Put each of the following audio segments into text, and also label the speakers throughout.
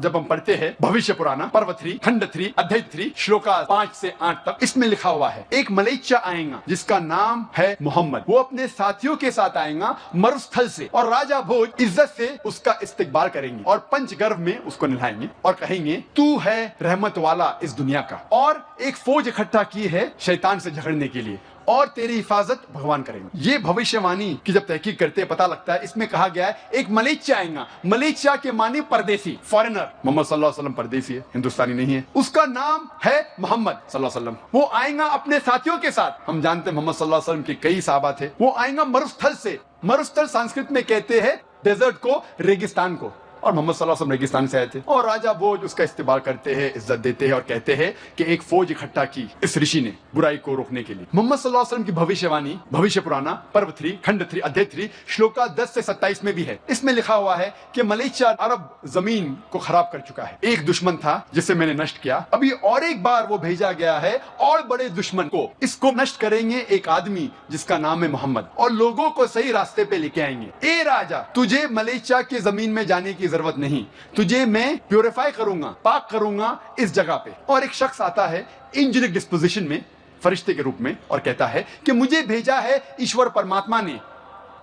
Speaker 1: जब हम पढ़ते हैं भविष्य पुराना पर्व 3 खंड 3 अध्याय 3 श्लोका 5 से 8 तक, इसमें लिखा हुआ है एक मलेच्चा आएगा जिसका नाम है मोहम्मद। वो अपने साथियों के साथ आएगा मरुस्थल से, और राजा भोज इज्जत से उसका इस्तकबाल करेंगे और पंचगर्व में उसको नहलाएंगे और कहेंगे तू है रहमत वाला इस दुनिया का। और एक फौज इकट्ठा की है शैतान से झगड़ने के लिए, और तेरी हिफाजत भगवान करेंगे। ये भविष्यवाणी की जब तहकीक करते हैं पता लगता है इसमें कहा गया है एक मलेच्चा आएगा। मलेच्चा के माने परदेसी, फॉरेनर। मोहम्मद सल्लल्लाहु अलैहि वसल्लम परदेसी है, हिंदुस्तानी नहीं है। उसका नाम है मोहम्मद सल्लल्लाहु अलैहि वसल्लम। वो आएगा अपने साथियों के साथ। हम जानते हैं मोहम्मद सल्लल्लाहु अलैहि वसल्लम के कई सहाबा थे। वो आएगा मरुस्थल से। मरुस्थल संस्कृत में कहते हैं डेजर्ट को, रेगिस्तान को, और मोहम्मद सल्लल्लाहु अलैहि वसल्लम रेगिस्तान से आए थे। और राजा भोज उसका इस्तेमाल करते हैं, इज्जत देते हैं और कहते हैं कि एक फौज इकट्ठा की इस ऋषि ने बुराई को रोकने के लिए। मोहम्मद सल्लल्लाहु अलैहि वसल्लम की भविष्यवाणी भविष्य पुराना पर्व 3 खंड 3 अध्याय 3 श्लोका 10 से 27 में भी है। इसमें लिखा हुआ है कि मलेच्चा अरब जमीन को खराब कर चुका है। एक दुश्मन था जिसे मैंने नष्ट किया, अभी और एक बार वो भेजा गया है और बड़े दुश्मन को। इसको नष्ट करेंगे एक आदमी जिसका नाम है मोहम्मद, और लोगों को सही रास्ते पे लेके आएंगे। ए राजा, तुझे मलेच्चा की जमीन में जाने की जरूरत नहीं, तुझे मैं प्योरीफाई करूंगा, पाक करूंगा इस जगह पे। और एक शख्स आता है एंजेलिक डिस्पोजिशन में, फरिश्ते के रूप में, और कहता है कि मुझे भेजा है ईश्वर परमात्मा ने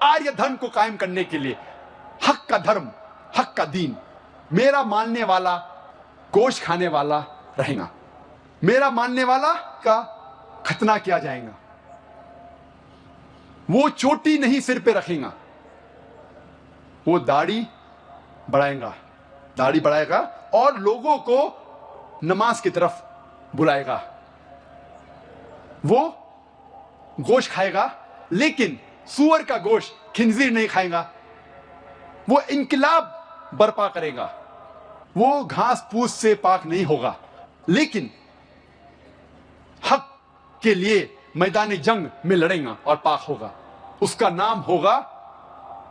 Speaker 1: आर्य धर्म को कायम करने के लिए, हक का धर्म, हक का दीन। मेरा मानने वाला गोश्त खाने वाला रहेगा, मेरा मानने वाला का खतना किया जाएगा। वो चोटी नहीं सिर पे रखेगा, वो दाढ़ी बढ़ाएगा और लोगों को नमाज की तरफ बुलाएगा। वो गोश्त खाएगा लेकिन सूअर का गोश्त, खिंजीर नहीं खाएगा। वो इनकलाब बर्पा करेगा। वो घास फूस से पाक नहीं होगा, लेकिन हक के लिए मैदान जंग में लड़ेगा और पाक होगा। उसका नाम होगा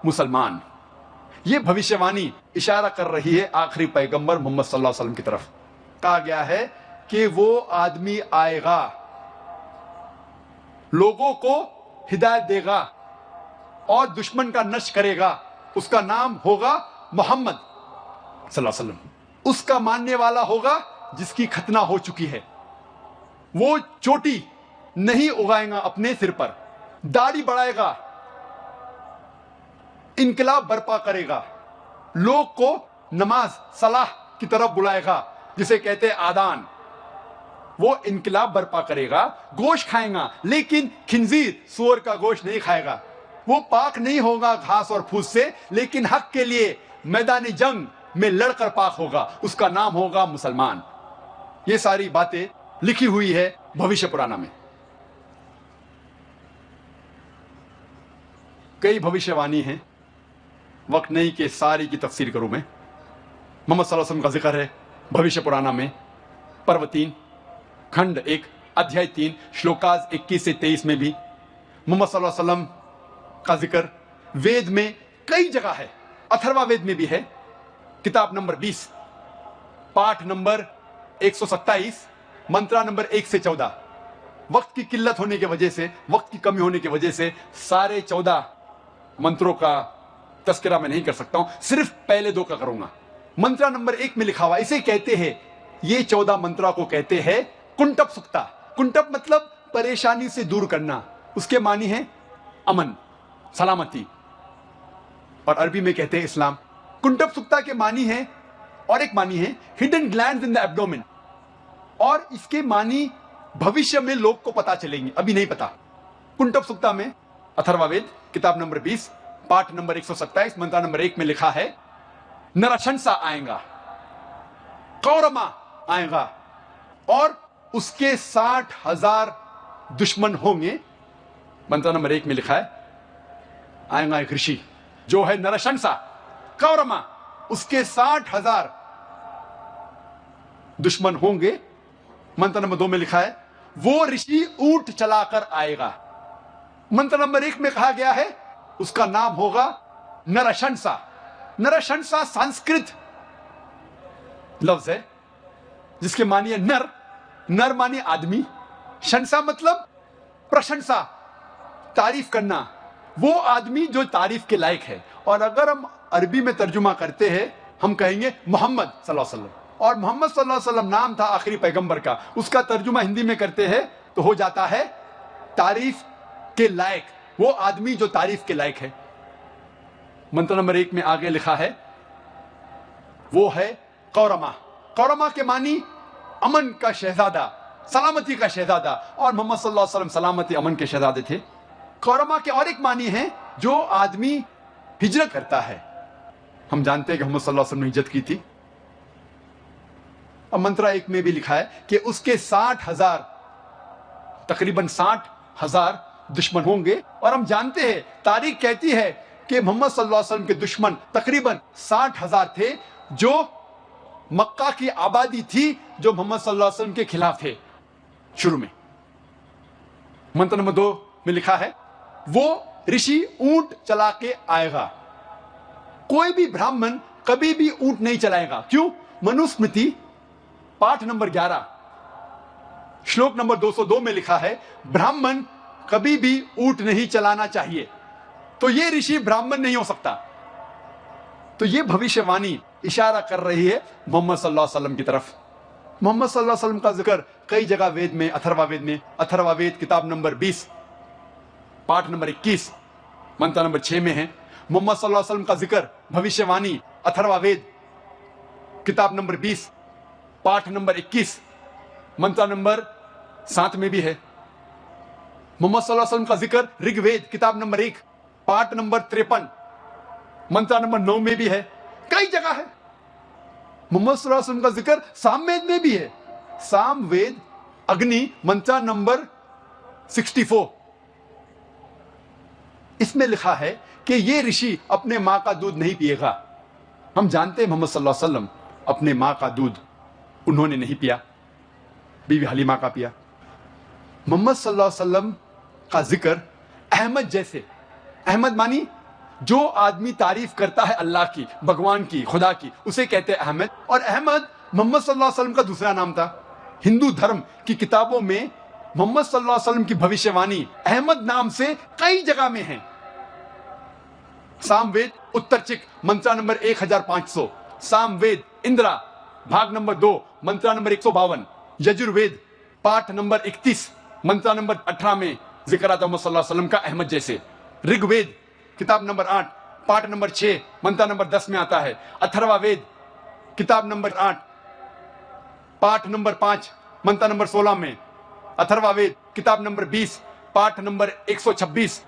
Speaker 1: मुसलमान। ये भविष्यवाणी इशारा कर रही है आखिरी पैगंबर मोहम्मद सल्लल्लाहु अलैहि वसल्लम की तरफ। कहा गया है कि वो आदमी आएगा, लोगों को हिदायत देगा और दुश्मन का नष्ट करेगा। उसका नाम होगा मोहम्मद सल्लल्लाहु अलैहि वसल्लम। उसका मानने वाला होगा जिसकी खतना हो चुकी है। वो चोटी नहीं उगाएगा अपने सिर पर, दाढ़ी बढ़ाएगा, इनकलाब बर्पा करेगा, लोग को नमाज सलाह की तरफ बुलाएगा, जिसे कहते हैं आदान। वो इनकलाब बर्पा करेगा, गोश्त खाएगा लेकिन खिंजीर, सूअर का गोश्त नहीं खाएगा। वो पाक नहीं होगा घास और फूस से, लेकिन हक के लिए मैदानी जंग में लड़कर पाक होगा। उसका नाम होगा मुसलमान। ये सारी बातें लिखी हुई है भविष्य पुराना में। कई भविष्यवाणी हैं, वक्त नहीं कि सारी की तफसीर करूं मैं। मोहम्मद सल्लल्लाहु अलैहि वसल्लम का जिक्र है भविष्य पुराना में पर्व 3 खंड 1 अध्याय 3 श्लोकाज 21 से 23 में भी। मोहम्मद सल्लल्लाहु अलैहि वसल्लम का जिक्र वेद में कई जगह है। अथर्वा वेद में भी है, किताब नंबर 20 पाठ नंबर 127 मंत्रा नंबर 1 से 14। वक्त की किल्लत होने की वजह से, वक्त की कमी होने की वजह से सारे 14 मंत्रों का तस्करा मैं नहीं कर सकता हूं, सिर्फ पहले 2 का करूंगा। मंत्रा नंबर 1 में लिखा हुआ, इसे कहते हैं, ये 14 मंत्रा को कहते हैं कुंटप सुक्ता। कुंटप मतलब परेशानी से दूर करना, उसके मानी है अमन, सलामती, और अरबी में कहते हैं इस्लाम। कुंटप सुक्ता के मानी है, और एक मानी है hidden glands in the abdomen, और इसके मानी भविष्य में लोग को पता चलेंगे, अभी नहीं पता। कुंटप सुक्ता में अथर्ववेद किताब नंबर 20 पाठ नंबर 127 मंत्रा नंबर 1 में लिखा है नरशंसा आएगा, कौरमा आएगा, और उसके 60,000 दुश्मन होंगे। मंत्रा नंबर 1 में लिखा है आएगा एक ऋषि जो है नरशंसा, कौरमा, उसके 60,000 दुश्मन होंगे। मंत्र नंबर 2 में लिखा है वो ऋषि ऊंट चलाकर आएगा। मंत्र नंबर 1 में कहा गया है उसका नाम होगा नरशंसा। नरशंसा संस्कृत लफ्ज है जिसके मानिए नर, नर मानिए आदमी, शंसा मतलब प्रशंसा, तारीफ करना, वो आदमी जो तारीफ के लायक है। और अगर हम अरबी में तर्जुमा करते हैं ہم کہیں گے محمد صلی اللہ علیہ وسلم، اور محمد صلی اللہ علیہ وسلم نام تھا آخری پیغمبر کا، اس کا ترجمہ ہندی میں کرتے ہیں تو ہو جاتا ہے تعریف کے لائق، وہ آدمی جو تعریف کے لائق ہے۔ منتر نمبر 1 میں آگے لکھا ہے وہ ہے قورمہ۔ قورمہ کے معنی امن کا شہزادہ، سلامتی کا شہزادہ، اور محمد صلی اللہ علیہ وسلم سلامتی امن کے شہزادے تھے۔ قورمہ کے اور ایک معنی ہے جو آدمی ہجرت کرتا ہے۔ ہم جانتے ہیں کہ محمد صلی اللہ علیہ وسلم نے ہجرت کی تھی، اور منترا 1 میں بھی لکھا ہے کہ اس کے 60,000 تقریباً 60,000 دشمن ہوں گے، اور ہم جانتے ہیں تاریخ کہتی ہے کہ محمد صلی اللہ علیہ وسلم کے دشمن تقریباً 60,000 تھے، جو مکہ کی آبادی تھی جو محمد صلی اللہ علیہ وسلم کے خلاف تھے شروع میں۔ منتر نمبر 2 میں لکھا ہے وہ رشی اونٹ چلا کے آئے گا۔ کوئی بھی برہمن کبھی بھی اونٹ نہیں چلائے گا۔ کیوں؟ منوسمرتی پاٹھ نمبر 11 شلوک نمبر 202 میں لکھا ہے برہمن کبھی بھی اونٹ نہیں چلانا چاہیے، تو یہ رشی برہمن نہیں ہو سکتا۔ تو یہ بھوشیہ وانی اشارہ کر رہی ہے محمد صلی اللہ علیہ وسلم کی طرف۔ محمد صلی اللہ علیہ وسلم کا ذکر کئی جگہ وید میں، اتھروا وید میں، اتھروا وید کتاب نمبر 20 پاٹھ نمبر 21 منتر نمبر 6 میں ہے۔ محمد صلی اللہ علیہ وسلم کا ذکر بھوشیہ وانی اتھروا وید کتاب نمبر 20 پاٹھ نمبر 21 منتر نمبر 7 میں بھی ہے۔ محمد صلی اللہ علیہ وسلم کا ذکر رگ وید کتاب نمبر 1 پاٹھ نمبر 53 منتر نمبر 9 میں بھی ہے، کئی جگہ ہے۔ محمد صلی اللہ علیہ وسلم کا ذکر سام وید میں بھی ہے، سام وید اگنی منتر نمبر 64، اس میں لکھا ہے کہ یہ رشی اپنے ماں کا دودھ نہیں پیے گا۔ ہم جانتے ہیں محمد صلی اللہ علیہ وسلم اپنے ماں کا دودھ انہوں نے نہیں پیا، بیوی حلیمہ کا پیا۔ محمد صلی اللہ علیہ وسلم کا ذکر احمد جیسے، احمد مانی جو آدمی تعریف کرتا ہے اللہ کی، بھگوان کی، خدا کی، اسے کہتے ہیں احمد، اور احمد محمد صلی اللہ علیہ وسلم کا دوسرا نام تھا۔ ہندو دھرم کی کتابوں میں محمد صلی اللہ علیہ وسلم کی بھوشیہ وانی احمد نام سے کئی جگہ میں ہیں۔ سام وید اتر چک منترا نمبر 1500، سام وید اندرا بھاگ نمبر 2 منترا نمبر 152، یجروید پاٹھ نمبر 31 منترا نمبر 18 میں ذکر آتا ہے محمد صلی اللہ علیہ وسلم کا احمد جیسے۔ رگ وید کتاب نمبر 8 پاٹھ نمبر 6 منترا نمبر 10 میں آتا ہے۔ اتھروا وید کتاب نمبر 8 پاٹھ نمبر 5 منترا نمبر 16 میں۔ اتھروا وید کتاب نمبر 20 پاٹھ نمبر 126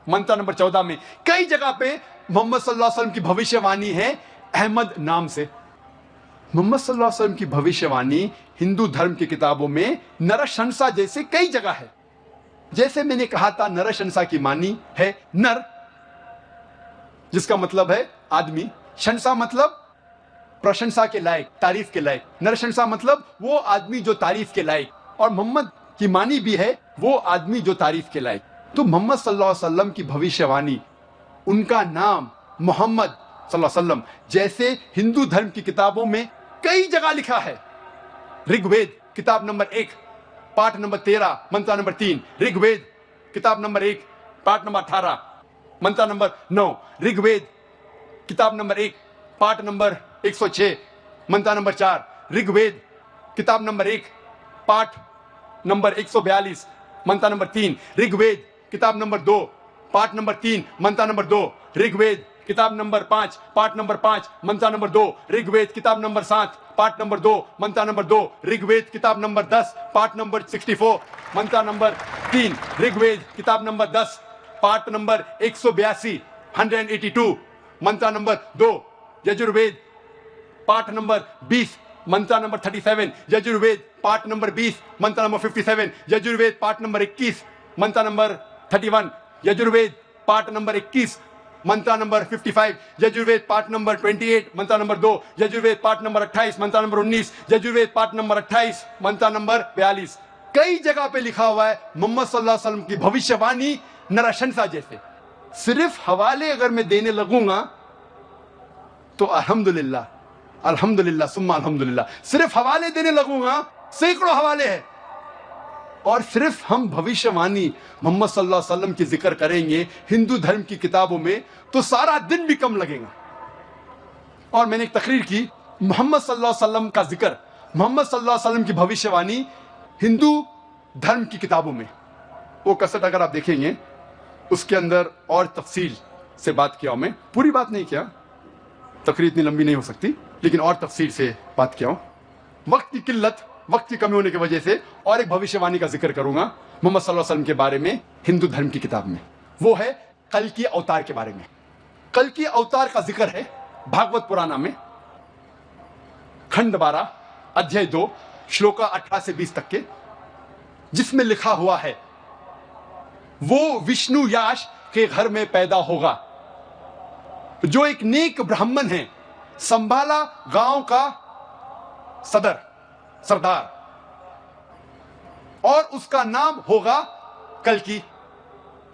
Speaker 1: منترا نمبر 14 میں، کئی جگہ پہ محمد صلی اللہ علیہ وسلم کی بھوشیہ وانی ہے احمد نام سے۔ محمد صلی اللہ علیہ وسلم کی بھوشیہ وانی ہندو دھرم کی کتابوں میں نرشنسا جیسے کئی جگہ ہے۔ جیسے میں نے کہا تھا نرشنسا کی معنی ہے نر، جس کا مطلب ہے آدمی، شنسا مطلب پرشنسا کے لائق، تعریف کے لائق، نرشنسا مطلب وہ آدمی جو تعریف کے لائق، اور محمد کی معنی بھی ہے وہ آدمی جو تعریف کے لائق۔ تو محمد صلی اللہ علیہ وسلم کی بھوشیہ وانی، ان کا نام محمد صلی اللہ علیہ وسلم جیسے ہندو دھرم کی کتابوں میں کئی جگہ لکھا ہے۔ رگ وید کتاب نمبر 1 پاٹھ نمبر 13 منترا نمبر 3، رگ وید کتاب نمبر 1 پاٹھ نمبر 18 منترا نمبر 9، رگ وید کتاب نمبر 1 پاٹھ نمبر 106 منترا نمبر 4، رگ وید کتاب نمبر 1 پاٹھ نمبر 142 منترا نمبر 3، رگ وید کتاب نمبر 2 پاٹھ نمبر 3 منترا نمبر 2، رگ وید کتاب نمبر 5 پاٹھ نمبر 5 منترا نمبر 2، رگ وید کتاب نمبر 7 پاٹھ نمبر 2 منترا نمبر 2، رگ وید کتاب نمبر 10 پاٹھ نمبر 64 منترا نمبر 3، رگ وید کتاب نمبر 10 پاٹھ نمبر 182 182 منترا نمبر 2، یجروید پاٹھ نمبر 20 منترا نمبر 37، یجروید پاٹھ نمبر 20 منترا نمبر 57، یجروید پاٹھ نمبر 21 منترا نمبر 31، یجروید پاٹھ نمبر 21 منترا نمبر 55، یجروید پاٹھ نمبر 28 منترا نمبر 2، یجروید پاٹھ نمبر 28 منترا نمبر 19، یجروید پاٹھ نمبر 28 منترا نمبر 42۔ کئی جگہ پہ لکھا ہوا ہے محمد صلی اللہ علیہ وسلم کی بھوشیہ وانی نرشنسا جیسے۔ صرف حوالے اگر میں دینے لگوں گا تو الحمدللہ الحمدللہ ثم الحمدللہ، صرف حوالے دینے لگوں گا سینکڑوں حوالے ہیں، اور صرف ہم بھوشیہ وانی محمد صلی اللہ علیہ وسلم کی ذکر کریں گے ہندو دھرم کی کتابوں میں تو سارا دن بھی کم لگے گا، اور میں نے ایک تقریر کی محمد صلی اللہ علیہ وسلم کا ذکر، محمد صلی اللہ علیہ وسلم کی بھوشیوانی ہندو دھرم کی کتابوں میں، وہ کسٹ اگر آپ دیکھیں گے اس کے اندر اور تفصیل سے بات کیا ہوں، میں پوری بات نہیں کیا، تقریر اتنی لمبی نہیں ہو سکتی، لیکن اور تفصیل سے بات کیا ہوں، وقت کی قلت، وقت کی کمی ہونے کی وجہ سے اور ایک بھوشیوانی کا ذکر کروں گا محمد صلی اللہ علیہ وسلم کے بارے میں ہندو دھرم کی کتاب میں، وہ ہے کل کی اوتار کے بارے میں۔ کل کی اوتار کا ذکر ہے بھاگوت پرانا میں کھنڈ 12 ادھیائے 2 شلوکا 18 سے 20 تک کے، جس میں لکھا ہوا ہے وہ وشنو یاش کے گھر میں پیدا ہوگا جو ایک نیک برہمن ہے، سنبھالا گاؤں کا سردار، اور اس کا نام ہوگا کلکی۔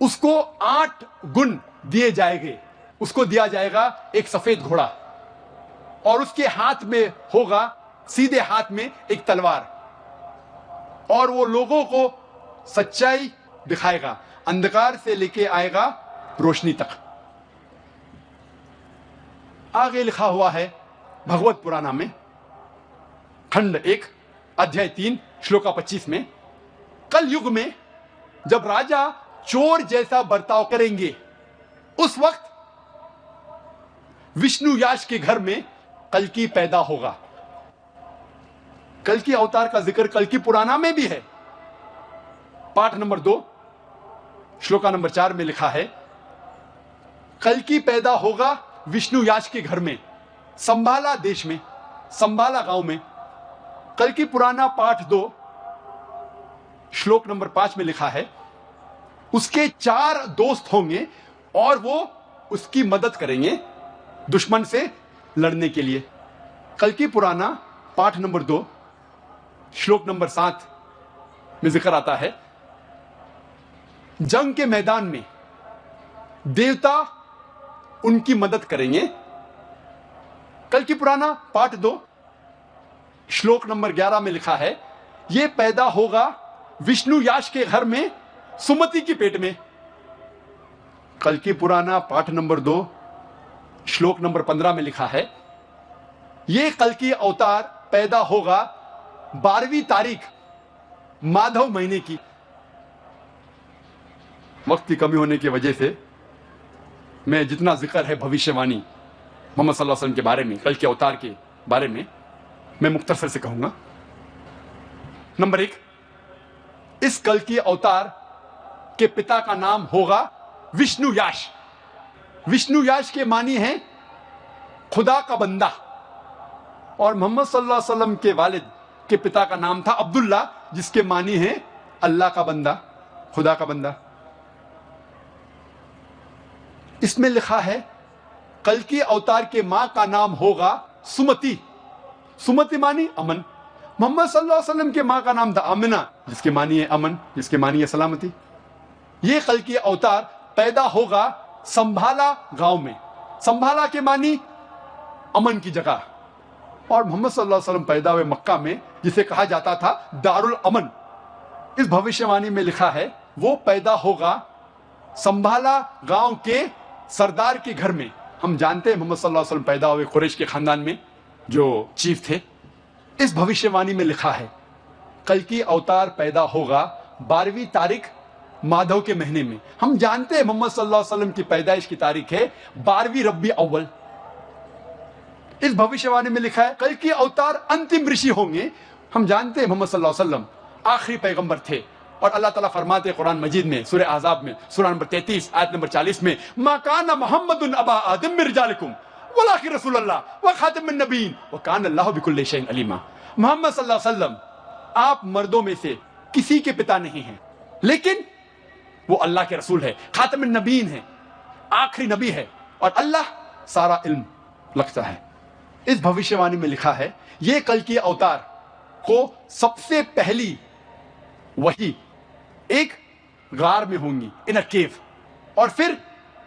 Speaker 1: اس کو 8 گن دیے جائیں گے، اس کو دیا جائے گا ایک سفید گھوڑا، اور اس کے ہاتھ میں ہوگا، سیدھے ہاتھ میں ایک تلوار، اور وہ لوگوں کو سچائی دکھائے گا، اندھکار سے لے کے آئے گا روشنی تک۔ آگے لکھا ہوا ہے بھگوت پرانا میں کھنڈ 1 ادھیائے 3 شلوکا 25 میں، کل یگ میں جب راجا چور جیسا برتاؤ کریں گے اس وقت وشنو یاش کے گھر میں کلکی پیدا ہوگا۔ کلکی اوتار کا ذکر کلکی پرانا میں بھی ہے، پاٹ نمبر 2 شلوکا نمبر 4 میں لکھا ہے کلکی پیدا ہوگا وشنو یاش کے گھر میں، سنبھالا دیش میں، سنبھالا گاؤں میں۔ کلکی پرانا پاٹ 2 شلوک نمبر 5 میں لکھا ہے اس کے 4 دوست ہوں گے اور وہ اس کی مدد کریں گے دشمن سے لڑنے کے لیے۔ کلکی پرانا پاٹ نمبر 2 شلوک نمبر 7 میں ذکر آتا ہے جنگ کے میدان میں دیوتا ان کی مدد کریں گے۔ کلکی پرانا پاٹ 2 شلوک نمبر 11 میں لکھا ہے یہ پیدا ہوگا وشنو یاش کے گھر میں سمتی کی پیٹ میں۔ کلکی پرانا پاٹ نمبر 2 شلوک نمبر 15 میں لکھا ہے یہ کلکی اوتار پیدا ہوگا 12ویں تاریخ مادھو مہینے کی۔ وقت کی کمی ہونے کی وجہ سے میں جتنا ذکر ہے بھوشیوانی محمد صلی اللہ علیہ وسلم کے بارے میں، کل کے اوتار کے بارے میں مختصر سے کہوں گا۔ نمبر 1، اس کل کی اوتار کے پتا کا نام ہوگا وشنو یاش۔ وشنو یاش کے معنی ہیں خدا کا بندہ، اور محمد صلی اللہ علیہ وسلم کے والد کے پتا کا نام تھا عبداللہ، جس کے معنی ہیں اللہ کا بندہ، خدا کا بندہ۔ اس میں لکھا ہے کل کی اوتار کے ماں کا نام ہوگا سمتی۔ سمتی معنی امن۔ محمد صلی اللہ علیہ وسلم کے ماں کا نام تھا آمنہ، جس کے معنی ہے امن، جس کے معنی ہے سلامتی۔ یہ کل کی اوتار پیدا ہوگا سنبھالا گاؤں میں۔ سنبھالا کے معنی امن کی جگہ، اور محمد صلی اللہ علیہ وسلم پیدا ہوئے مکہ میں، جسے کہا جاتا تھا دار الامن۔ اس بھوشیوانی میں لکھا ہے وہ پیدا ہوگا سنبھالا گاؤں کے سردار کے گھر میں۔ ہم جانتے ہیں محمد صلی اللہ علیہ وسلم پیدا ہوئے قریش کے خاندان میں، جو چیف تھے۔ اس بھوشیوانی میں لکھا ہے کل کی اوتار پیدا ہوگا 12ویں تاریخ مادھو کے مہینے میں۔ ہم جانتے ہیں محمد صلی اللہ علیہ وسلم کی پیدائش کی تاریخ ہے 12ویں ربیع اول۔ اس بھوشیوانی میں لکھا ہے کل کی اوتار انتم رشی ہوں گے۔ ہم جانتے ہیں محمد صلی اللہ علیہ وسلم آخری پیغمبر تھے، اور اللہ تعالیٰ فرماتے ہیں قرآن مجید میں سورہ احزاب میں سورہ نمبر 33 آیت نمبر 40 میں ما کان محمد ابا آدم من رجالکم ولکن رسول اللہ وخاتم النبیین وکان اللہ بکل شیء علیما۔ محمد صلی اللہ علیہ وسلم آپ مردوں میں سے کسی کے پتا نہیں ہیں، لیکن وہ اللہ کے رسول ہے، خاتم النبیین ہے، آخری نبی ہے، اور اللہ سارا علم رکھتا ہے۔ اس بھوشیوانی میں لکھا ہے یہ کل کی اوتار کو سب سے پہلی وحی ایک غار میں ہوں گی، ان اے کیو، اور پھر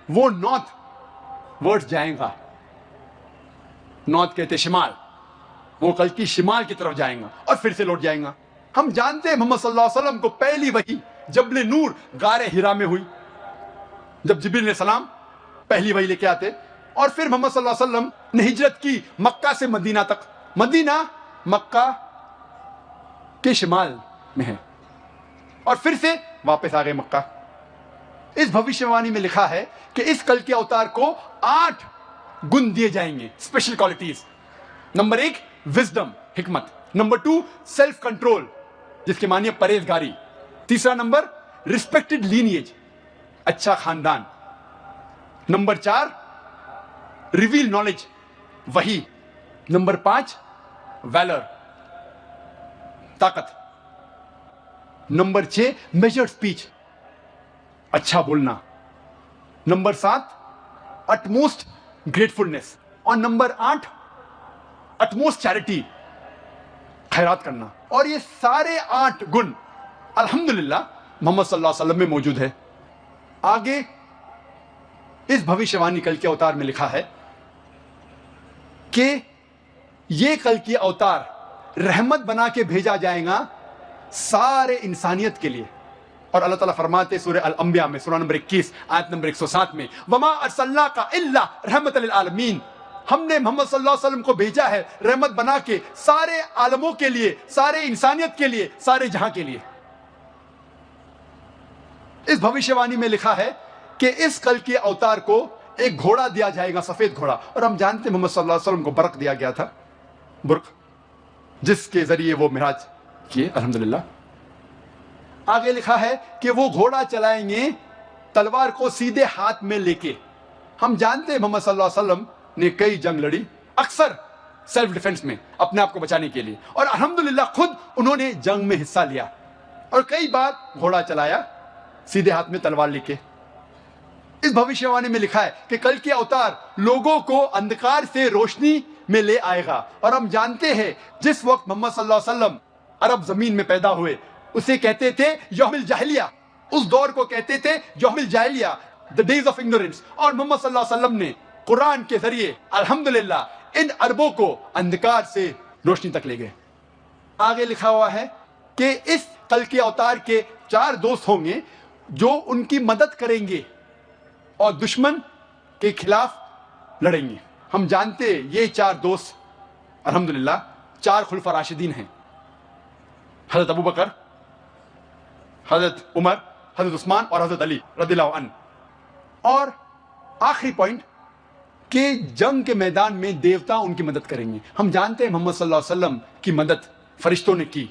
Speaker 1: وہ نارتھ ورڈ جائیں گا۔ نارتھ کہتے شمال، وہ کل کی شمال کی طرف جائیں گا اور پھر سے لوٹ جائیں گا۔ ہم جانتے ہیں محمد صلی اللہ علیہ وسلم کو پہلی وحی جبل نور غار ہرا میں ہوئی، جب جبریل علیہ السلام پہلی وحی لے کے آتے، اور پھر محمد صلی اللہ علیہ وسلم نے ہجرت کی مکہ سے مدینہ تک. مدینہ مکہ کے شمال میں ہے اور پھر سے واپس آ گئے مکہ. اس بھوشیوانی میں لکھا ہے کہ اس کل کے اوتار کو 8 گن دیے جائیں گے, اسپیشل کوالٹیز. نمبر 1 وزڈم, حکمت. نمبر 2 سیلف کنٹرول, جس کے معنی پرہیزگاری. تیسرا نمبر ریسپیکٹڈ لینیج, اچھا خاندان. نمبر 4 ریویل نالج, وحی. نمبر 5 ویلر, طاقت. نمبر 6 میجرڈ اسپیچ, اچھا بولنا. Number 7 utmost gratefulness. اور نمبر 8 اٹموسٹ چیریٹی, خیرات کرنا. اور یہ سارے 8 گن الحمدللہ محمد صلی اللہ علیہ وسلم میں موجود ہے. آگے اس بھوشیوانی کل کے اوتار میں لکھا ہے کہ یہ کل کی اوتار رحمت بنا کے بھیجا جائے گا سارے انسانیت کے لیے. اور اللہ تعالیٰ فرماتے سورہ الانبیاء میں سورہ نمبر 21 آیت نمبر 107 میں وما ارسلناک الا رحمت للعالمین, ہم نے محمد صلی اللہ علیہ وسلم کو بھیجا ہے رحمت بنا کے سارے عالموں کے لیے, سارے انسانیت کے لیے, سارے جہاں کے لیے. اس بھوشیوانی میں لکھا ہے کہ اس کل کے اوتار کو ایک گھوڑا دیا جائے گا, سفید گھوڑا. اور ہم جانتے ہیں محمد صلی اللہ علیہ وسلم کو برق دیا گیا تھا, برق, جس کے ذریعے وہ معراج کیے الحمدللہ. آگے لکھا ہے کہ وہ گھوڑا چلائیں گے تلوار کو سیدھے ہاتھ میں لے کے. ہم جانتے ہیں محمد صلی اللہ علیہ وسلم نے کئی جنگ لڑی, اکثر سیلف ڈیفنس میں, اپنے آپ کو بچانے کے لیے. اور الحمدللہ خود انہوں نے جنگ میں حصہ لیا اور کئی بار گھوڑا چلایا سیدھے ہاتھ میں تلوار لے کے. اس بھوشیوانی میں لکھا ہے کہ کل کے اوتار لوگوں کو اندھکار سے روشنی میں لے آئے گا. اور ہم جانتے ہیں جس وقت محمد صلی اللہ علیہ وسلم عرب زمین میں پیدا ہوئے اسے کہتے تھے یوم الجاہلیہ, اس دور کو کہتے تھے یوم الجاہلیہ, the days of ignorance. اور محمد صلی اللہ علیہ وسلم نے قرآن کے ذریعے الحمدللہ ان عربوں کو اندھکار سے روشنی تک لے گئے. آگے لکھا ہوا ہے کہ اس کل کے اوتار کے 4 دوست ہوں گے جو ان کی مدد کریں گے اور دشمن کے خلاف لڑیں گے. ہم جانتے یہ 4 دوست الحمدللہ 4 خلفاء راشدین ہیں, حضرت ابو بکر, حضرت عمر, حضرت عثمان اور حضرت علی رضی اللہ عنہ. اور آخری پوائنٹ کہ جنگ کے میدان میں دیوتا ان کی مدد کریں گے. ہم جانتے ہیں محمد صلی اللہ علیہ وسلم کی مدد فرشتوں نے کی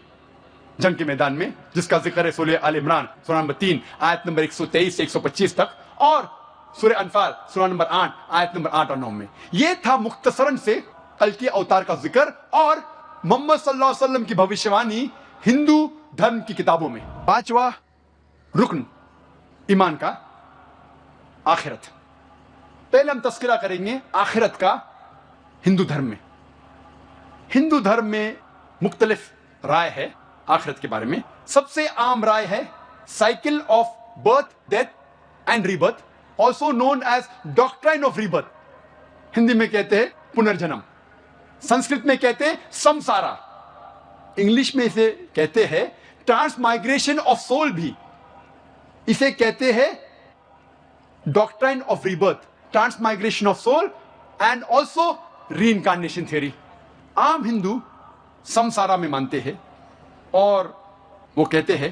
Speaker 1: جنگ کے میدان میں, جس کا ذکر ہے سورہ آل عمران سورہ نمبر 3 آیت نمبر 123 سے 125 تک, اور سورہ انفال سورہ نمبر 8 آیت نمبر 8 اور 9 میں. یہ تھا مختصراً سے کل کے اوتار کا ذکر اور محمد صلی اللہ علیہ وسلم کی بھوشیوانی ہندو دھرم کی کتابوں میں. 5واں رکن ایمان کا, آخرت. پہلے ہم تذکرہ کریں گے آخرت کا ہندو دھرم میں. ہندو دھرم میں مختلف رائے ہے آخرت کے بارے میں. سب سے عام رائے ہے cycle of birth, death and rebirth, also known as doctrine of rebirth. Hindi میں کہتے ہیں پنرجنم, سنسکرت میں کہتے ہیں سمسارا, انگلش میں اسے کہتے ہیں ٹرانس مائگریشن آف سول, بھی اسے کہتے ہیں doctrine of rebirth, transmigration of soul and also reincarnation theory. عام ہندو سمسارا میں مانتے ہیں اور وہ کہتے ہیں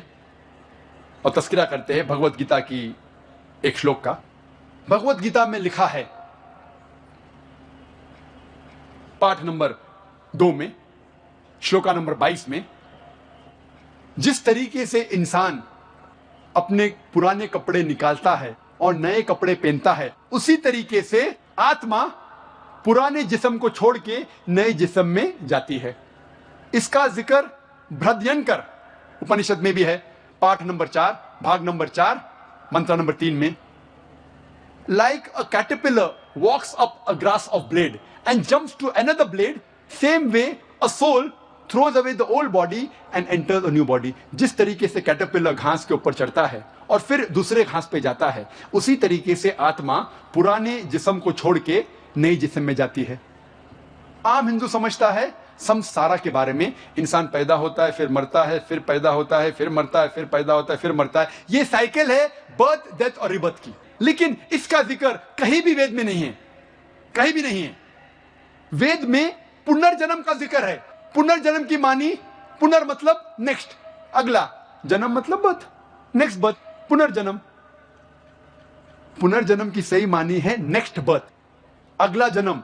Speaker 1: اور تذکرہ کرتے ہیں بھگوت گیتا کی ایک شلوک کا. بھگوت گیتا میں لکھا ہے پاٹھ نمبر 2 میں شلوکا نمبر 22 میں, جس طریقے سے انسان اپنے پرانے کپڑے نکالتا ہے اور نئے کپڑے پہنتا ہے, اسی طریقے سے آتما پرانے جسم کو چھوڑ کے نئے جسم میں جاتی ہے. اس کا ذکر برہدینکر اپنشد میں بھی ہے, پاٹھ نمبر 4 بھاگ نمبر 4 منتر نمبر 3 میں. Like a caterpillar walks up a grass of blade and jumps to another blade, same way a soul throws away the old body and enters a new body. جس طریقے سے caterpillar گھاس کے اوپر چڑھتا ہے اور پھر دوسرے گھاس پہ جاتا ہے, اسی طریقے سے آتما پرانے جسم کو چھوڑ کے نئے جسم میں جاتی ہے. عام ہندو سمجھتا ہے سمسارا کے بارے میں, انسان پیدا ہوتا ہے پھر مرتا ہے, پھر پیدا ہوتا ہے پھر مرتا ہے, پھر پیدا ہوتا ہے پھر مرتا ہے. یہ سائیکل ہے برتھ, ڈیتھ اور ریبرتھ کی. لیکن اس کا ذکر کہیں بھی وید میں نہیں ہے, کہیں بھی نہیں ہے. वेद में पुनर्जन्म का जिक्र है। पुनर्जन्म की मानी, पुनर् मतलब नेक्स्ट, अगला, जन्म मतलब बर्थ, नेक्स्ट बर्थ, पुनर्जन्म। पुनर्जन्म की सही मानी है नेक्स्ट बर्थ, अगला जन्म,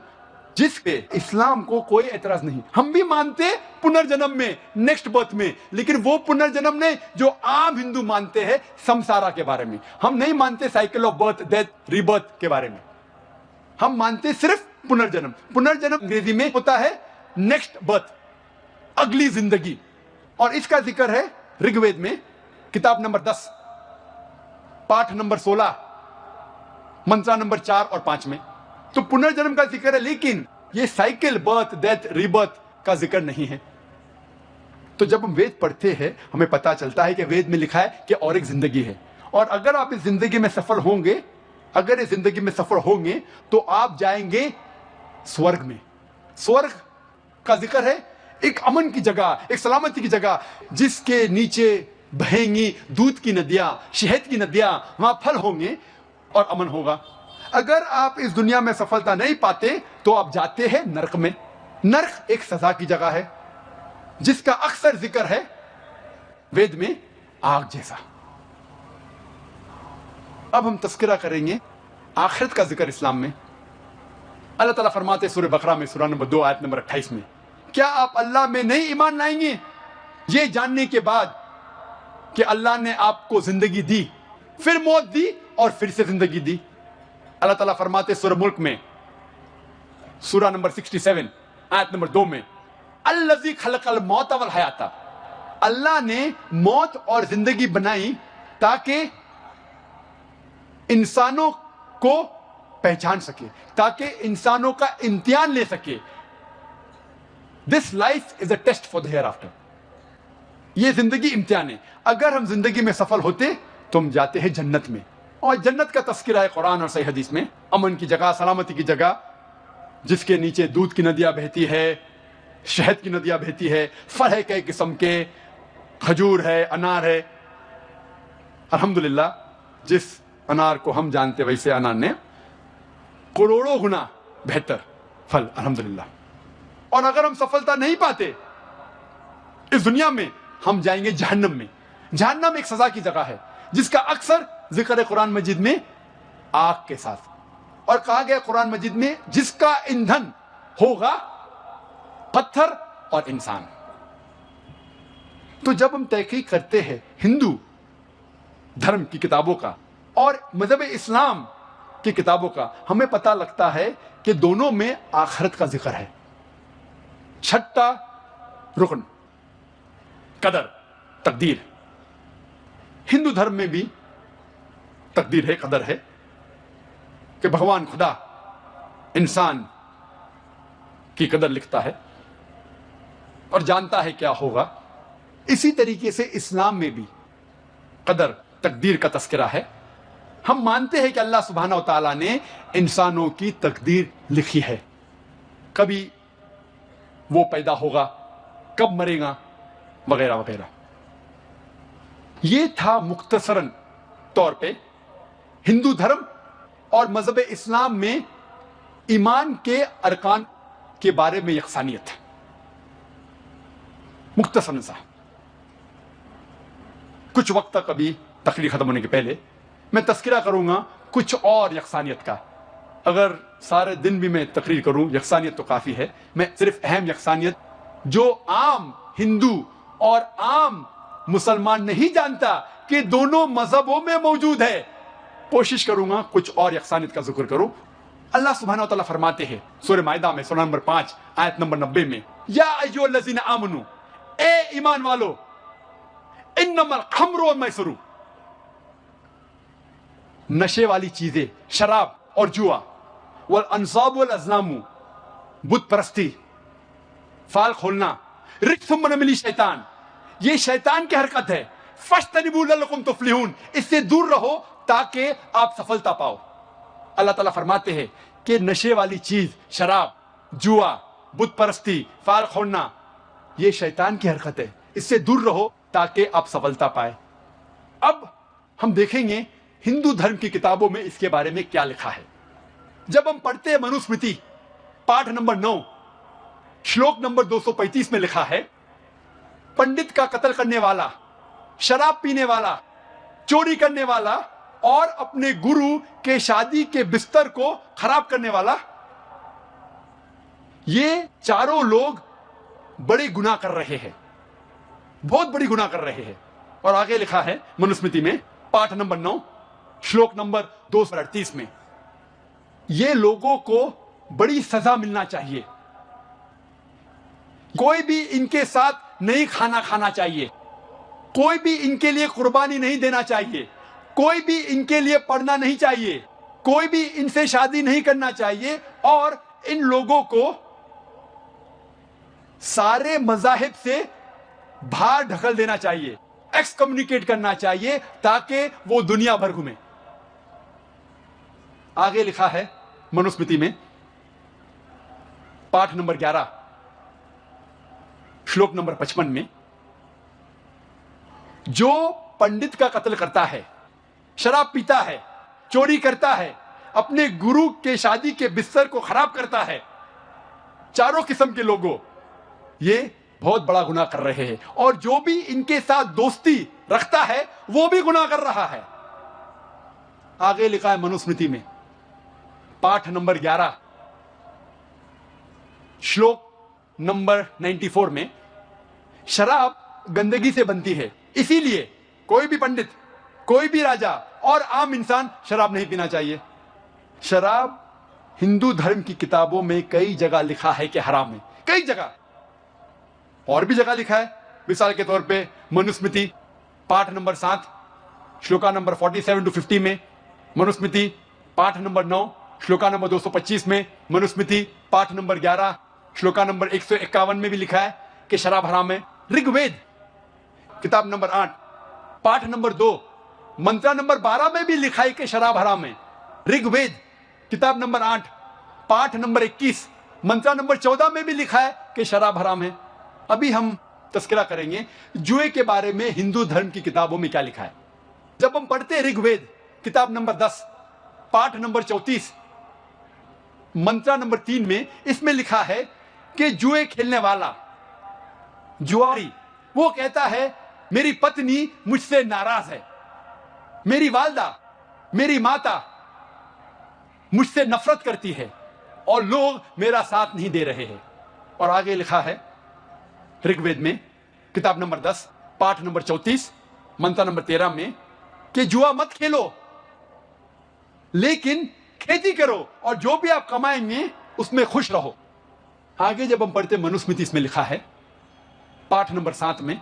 Speaker 1: जिसपे इस्लाम को कोई एतराज नहीं। हम भी मानते पुनर्जन्म में, नेक्स्ट बर्थ में, लेकिन वो पुनर्जन्म नहीं जो आम हिंदू मानते हैं संसारा के बारे में। हम नहीं मानते cycle of birth, death, rebirth के बारे में। हम मानते सिर्फ पुनर्जन्म। पुनर्जन्म अंग्रेजी में होता है नेक्स्ट बर्थ, अगली जिंदगी, और इसका जिक्र है ऋग्वेद में किताब नंबर 10, पाठ नंबर 16, मंत्रा नंबर 4 और 5 में। तो पुनर्जन्म का जिक्र है, लेकिन ये साइकिल, बर्थ, डेथ, रीबर्थ का जिक्र नहीं है। तो जब हम वेद पढ़ते हैं हमें पता चलता है कि वेद में लिखा है कि और एक जिंदगी है, और अगर आप इस जिंदगी में सफल होंगे, अगर इस जिंदगी में सफल होंगे तो आप जाएंगे स्वर्ग में। स्वर्ग का जिक्र है एक अमन की जगह, एक सलामती की जगह, जिसके नीचे बहेंगी दूध की नदियां, शहद की नदियां, वहां फल होंगे और अमन होगा। अगर आप इस दुनिया में सफलता नहीं पाते तो आप जाते हैं नरक में। नरक एक सजा की जगह है जिसका अक्सर जिक्र है वेद में आग जैसा। अब हम तस्करा करेंगे आखिरत का जिक्र इस्लाम में। अल्लाह ताला फरमाते सूरह बकरा में, सूरह नंबर 2 आयत नंबर 28 में, क्या आप अल्लाह में नहीं ईमान लाएंगे ये जानने के बाद कि अल्लाह ने आपको जिंदगी दी, फिर मौत दी और फिर से जिंदगी दी। अल्लाह ताला फरमाते सूरह मुल्क में, सूरह नंबर 67 आयत नंबर 2 में, अल्लज़ी खलक़ल मौत वल हयाता, अल्लाह ने मौत और जिंदगी बनाई ताकि इंसानों को पहचान सके, ताकि इंसानों का इम्तिहान ले सके। This life is a test for the hereafter. ये जिंदगी इम्तिहान है। अगर हम जिंदगी में सफल होते तो हम जाते हैं जन्नत में, और जन्नत का तस्करा है कुरान और सही हदीस में, अमन की जगह, सलामती की जगह, जिसके नीचे दूध की नदियां बहती है, शहद की नदियां बहती है, फल है कई किस्म के, खजूर है, अनार है। अल्हम्दुलिल्लाह जिस अनार को हम जानते वैसे अनार ने करोड़ों गुना बेहतर फल, अल्हम्दुलिल्लाह। और अगर हम सफलता नहीं पाते इस दुनिया में, हम जाएंगे जहन्नम में। जहन्नम एक सजा की जगह है जिसका अक्सर जिक्र है कुरान मजीद में आग के साथ, और कहा गया कुरान मजीद में जिसका ईंधन होगा पत्थर और इंसान। तो जब हम तहकीक करते हैं हिंदू धर्म की किताबों का और मजहब इस्लाम की किताबों का, हमें पता लगता है कि दोनों में आखिरत का जिक्र है। छठा रुकन कदर, तकदीर। हिंदू धर्म में भी तकदीर है, कदर है, कि भगवान खुदा इंसान की कदर लिखता है और जानता है क्या होगा। इसी तरीके से इस्लाम में भी कदर, तकदीर का तस्करा है। हम मानते हैं कि अल्लाह सुब्हानहू व तआला ने इंसानों की तकदीर लिखी है, कभी वो पैदा होगा, कब मरेगा, वगैरह वगैरह। ये था मुख्तसरन तौर पे हिंदू धर्म और मजहब इस्लाम में ईमान के अरकान के बारे में यकसानियत। मुख्तसरन सा कुछ वक्त तक, अभी तकरीर खत्म होने के पहले मैं तस्करा करूंगा कुछ और यकसानियत का। अगर सारे दिन भी मैं तकरीर करूं, यकसानियत तो काफी है। मैं सिर्फ अहम यकसानियत जो आम हिंदू और आम मुसलमान नहीं जानता कि दोनों मजहबों में मौजूद है, कोशिश करूंगा कुछ और यकसानियत का जिक्र करूं। अल्लाह सुब्हानहू व तआला फरमाते हैं सूरह माइदा में, सूरह नंबर 5 आयत नंबर 90 में, या अय्युहल्लज़ीना आमनू, ए ईमान वालो, इन्नमल खम्रु वल मैसरू, नशे वाली चीजें, शराब और जुआ, वल अंसाब वल अज़लामु, बुत परस्ती, फाल खोलना, रिज्सुम मिन अमली शैतान, ये शैतान की हरकत है। फज्तनिबू लअल्लकुम तुफ्लिहून, इससे दूर रहो ताकि आप सफलता पाओ। अल्लाह ताला फरमाते हैं कि नशे वाली चीज, शराब, जुआ, बुत परस्ती, फाल खोलना, ये शैतान की हरकत है, इससे दूर रहो ताकि आप सफलता पाए। अब हम देखेंगे हिंदू धर्म की किताबों में इसके बारे में क्या लिखा है। जब हम पढ़ते हैं मनुस्मृति पाठ नंबर 9 श्लोक नंबर 235 में लिखा है, पंडित का कत्ल करने वाला, शराब पीने वाला, चोरी करने वाला और अपने गुरु के शादी के बिस्तर को खराब करने वाला, ये चारों लोग बड़े गुनाह कर रहे हैं, बहुत बड़ी गुनाह कर रहे हैं। और आगे लिखा है मनुस्मृति में पाठ नंबर 9 श्लोक नंबर 238 में, ये लोगों को बड़ी सजा मिलना चाहिए, कोई भी इनके साथ नहीं खाना खाना चाहिए, कोई भी इनके लिए कुर्बानी नहीं देना चाहिए, कोई भी इनके लिए पढ़ना नहीं चाहिए, कोई भी इनसे शादी नहीं करना चाहिए, और इन लोगों को सारे मजाहिब से बाहर ढकल देना चाहिए, एक्सकम्युनिकेट करना चाहिए, ताकि वो दुनिया भर घूमे। आगे लिखा है मनुस्मृति में पाठ नंबर 11 श्लोक नंबर 55 में, जो पंडित का कत्ल करता है, शराब पीता है, चोरी करता है, अपने गुरु के शादी के बिस्तर को खराब करता है, चारों किस्म के लोगों, ये बहुत बड़ा गुनाह कर रहे हैं, और जो भी इनके साथ दोस्ती रखता है वो भी गुनाह कर रहा है। आगे लिखा है मनुस्मृति में पाठ नंबर 11 श्लोक नंबर 94 में, शराब गंदगी से बनती है, इसीलिए कोई भी पंडित, कोई भी राजा और आम इंसान शराब नहीं पीना चाहिए। शराब हिंदू धर्म की किताबों में कई जगह लिखा है कि हराम है, कई जगह, और भी जगह लिखा है। मिसाल के तौर पे मनुस्मृति पाठ नंबर 7 श्लोका नंबर 47 to 50 में, मनुस्मृति पाठ नंबर 9 श्लोका नंबर 225 में, मनुस्मृति पाठ नंबर 11 श्लोका नंबर 151 में भी लिखा है कि शराब हराम है। ऋग्वेद किताब नंबर 8 पाठ नंबर 2 मंत्रा नंबर 12 में भी लिखा है कि शराब हराम है। ऋग्वेद किताब नंबर 8 पाठ नंबर 21 मंत्रा नंबर 14 में भी लिखा है कि शराब हराम है। अभी हम तस्करा करेंगे जुए के बारे में हिंदू धर्म की किताबों में क्या लिखा है। जब हम पढ़ते हैं ऋग्वेद किताब नंबर 10 पाठ नंबर 34 मंत्रा नंबर 3 में, इसमें लिखा है कि जुए खेलने वाला, जुआरी, वो कहता है मेरी पत्नी मुझसे नाराज है, मेरी वालदा, मेरी माता मुझसे नफरत करती है और लोग मेरा साथ नहीं दे रहे हैं। और आगे लिखा है ऋग्वेद में किताब नंबर 10 पाठ नंबर 34 मंत्र नंबर 13 में कि जुआ मत खेलो, लेकिन खेती करो और जो भी आप कमाएंगे उसमें खुश रहो। आगे जब हम पढ़ते मनुस्मृति, इसमें लिखा है पाठ नंबर 7 में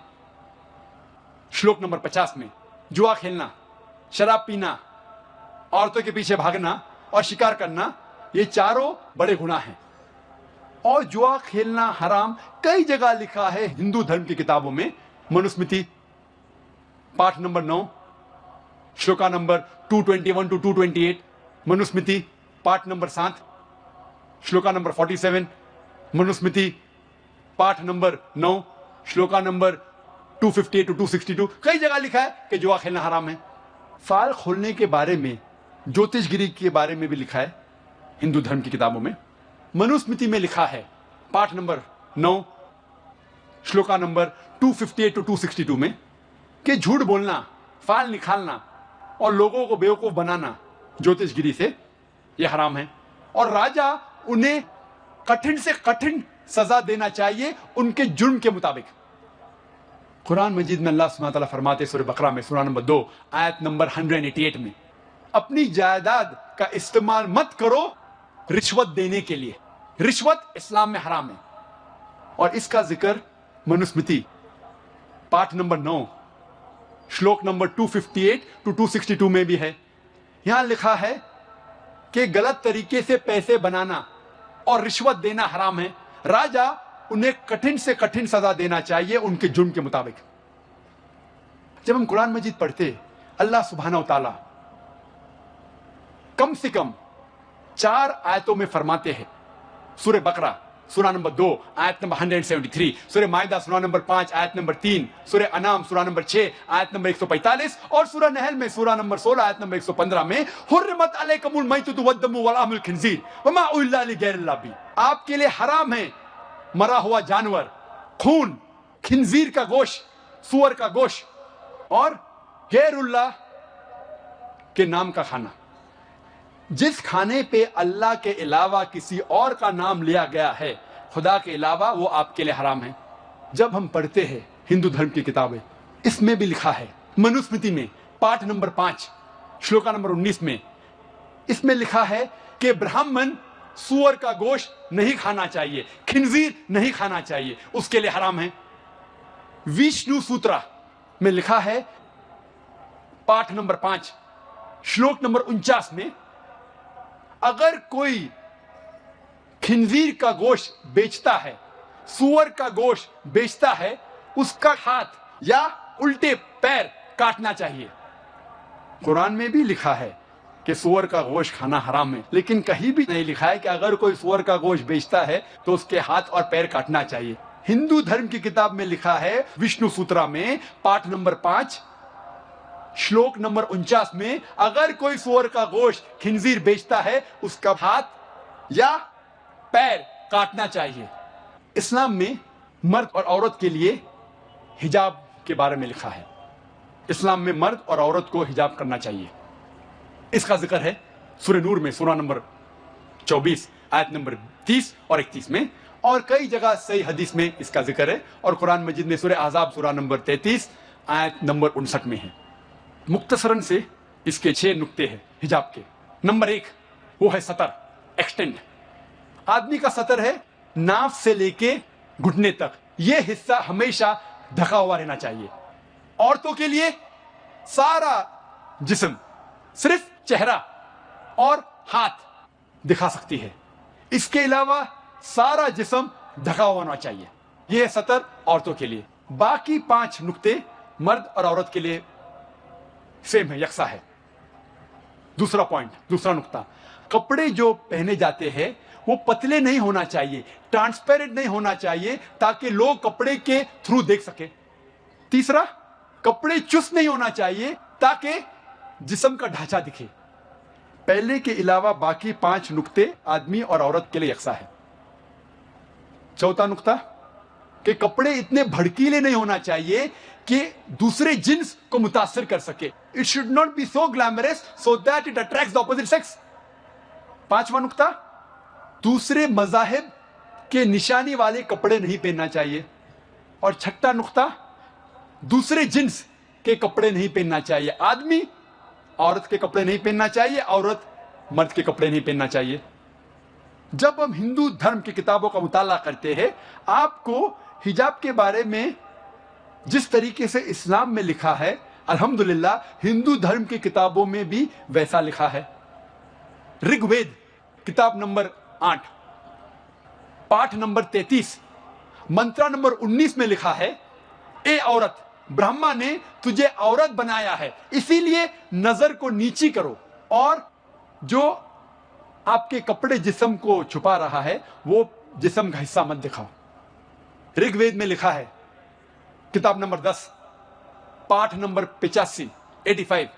Speaker 1: श्लोक नंबर 50 में, जुआ खेलना, शराब पीना, औरतों के पीछे भागना और शिकार करना, ये चारों बड़े गुनाह हैं। और जुआ खेलना हराम कई जगह लिखा है हिंदू धर्म की किताबों में। मनुस्मृति पाठ number 9 shloka number 221 to 228, Manusmriti पाठ नंबर 7 श्लोका नंबर 47, मनुस्मृति पाठ नंबर 9 श्लोका नंबर 258 to 262, कई जगह लिखा है कि जुआ खेलना हराम है। फाल खोलने के बारे में, ज्योतिषगिरी के बारे में भी लिखा है हिंदू धर्म की किताबों में। मनुस्मृति में लिखा है पाठ नंबर 9 श्लोका नंबर 258 to 262 में कि झूठ बोलना, फाल निकालना और लोगों को बेवकूफ बनाना ज्योतिषगिरी से यह हराम है, और राजा उन्हें कठिन से कठिन सजा देना चाहिए उनके जुर्म के मुताबिक। कुरान मजीद में अल्लाह सुब्हानहू व तआला फरमाते सूरह बकरा में सूरह नंबर 2 आयत नंबर 188 में, अपनी जायदाद का इस्तेमाल मत करो रिश्वत देने के लिए। रिश्वत इस्लाम में हराम है, और इसका जिक्र मनुस्मृति पाठ नंबर 9 श्लोक नंबर 258 to 262 में भी है। यहां लिखा है कि गलत तरीके से पैसे बनाना और रिश्वत देना हराम है। राजा उन्हें कठिन से कठिन सजा देना चाहिए उनके जुर्म के मुताबिक। जब हम कुरान मजीद पढ़ते, अल्लाह सुब्हानहू व तआला कम से कम 4 आयतों में फरमाते हैं। सूरह बकरा सूरा नंबर 2 आयत नंबर 173, सूरह माइदा सूरा नंबर 5 आयत नंबर 3, सूरह अनाम सूरा नंबर 6 आयत नंबर 145 और सूरह नहल में सूरा नंबर 16 आयत नंबर 115 में हुर्रिमत अलैकुमुल मैततु वद्दमु वल अहमुल खिंजीर वमा उहिल्ला लिगैरिल्लाह बि, आपके लिए हराम है मरा हुआ जानवर, खून, खिंजीर का गोश्त, सुअर का गोश्त और गैरुल्लाह के नाम का खाना। जिस खाने पे अल्लाह के अलावा किसी और का नाम लिया गया है, खुदा के अलावा, वो आपके लिए हराम है। जब हम पढ़ते हैं हिंदू धर्म की किताबें, इसमें भी लिखा है, मनुस्मृति में पाठ नंबर 5 श्लोका नंबर 19 में, इसमें लिखा है कि ब्राह्मण सुअर का गोश्त नहीं खाना चाहिए, खिंजीर नहीं खाना चाहिए, उसके लिए हराम है। विष्णु सूत्रा में लिखा है पाठ नंबर 5 श्लोक नंबर 49 में, अगर कोई खिंजीर का गोश्त बेचता है, सुअर का गोश्त बेचता है, उसका हाथ या उल्टे पैर काटना चाहिए। कुरान में भी लिखा है कि सुअर का गोश्त खाना हराम है, लेकिन कहीं भी नहीं लिखा है कि अगर कोई सुअर का गोश्त बेचता है तो उसके हाथ और पैर काटना चाहिए। हिंदू धर्म की किताब में लिखा है विष्णु सूत्रा में पाठ नंबर 5 श्लोक नंबर 49 में, अगर कोई सुअर का गोश्त खिंजीर बेचता है, उसका हाथ या पैर काटना चाहिए। इस्लाम में मर्द और औरत के लिए हिजाब के बारे में लिखा है। इस्लाम में मर्द और औरत को हिजाब करना चाहिए। इसका जिक्र है सूरह नूर में सूरा नंबर 24 आयत नंबर 30 और 31 में, और कई जगह सही हदीस में इसका जिक्र है, और कुरान मजीद में सूरह आज़ाब सूरा नंबर 33 आयत नंबर 59 में है। मुख्तसरन से इसके 6 नुक्ते हैं हिजाब के। नंबर 1 वो है सतर, एक्सटेंड। आदमी का सतर है नाफ से लेके घुटने तक, ये हिस्सा हमेशा ढका हुआ रहना चाहिए। औरतों के लिए सारा जिस्म, सिर्फ चेहरा और हाथ दिखा सकती है, इसके अलावा सारा जिस्म ढका हुआ होना चाहिए। यह सतर औरतों के लिए। बाकी 5 नुक्ते मर्द और औरत के लिए सेम है, यकसा है। दूसरा पॉइंट, दूसरा नुक्ता, कपड़े जो पहने जाते हैं वो पतले नहीं होना चाहिए, ट्रांसपेरेंट नहीं होना चाहिए, ताकि लोग कपड़े के थ्रू देख सके। तीसरा, कपड़े चुस्त नहीं होना चाहिए ताकि जिस्म का ढांचा दिखे। पहले के अलावा बाकी 5 नुक्ते आदमी और औरत के लिए यकसा है। चौथा नुक्ता कि कपड़े इतने भड़कीले नहीं होना चाहिए कि दूसरे जिन्स को मुतासिर कर सके। It should not be so glamorous so that it attracts the opposite sex. 5वां नुक्ता, दूसरे मज़ाहिब के निशानी वाले कपड़े नहीं पहनना चाहिए। और 6वां नुक्ता, दूसरे जिन्स के कपड़े नहीं पहनना चाहिए। आदमी औरत के कपड़े नहीं पहनना चाहिए, औरत मर्द के कपड़े नहीं पहनना चाहिए। जब हम हिंदू धर्म की किताबों का मुताला करते हैं, आपको हिजाब के बारे में जिस तरीके से इस्लाम में लिखा है, अल्हम्दुलिल्लाह हिंदू धर्म की किताबों में भी वैसा लिखा है। ऋग्वेद किताब नंबर 8 पाठ नंबर 33 मंत्रा नंबर 19 में लिखा है, ए औरत, ब्रह्मा ने तुझे औरत बनाया है, इसीलिए नजर को नीची करो, और जो आपके कपड़े जिस्म को छुपा रहा है वो जिस्म का हिस्सा मत दिखाओ। ऋग्वेद में लिखा है किताब नंबर 10 पाठ नंबर 85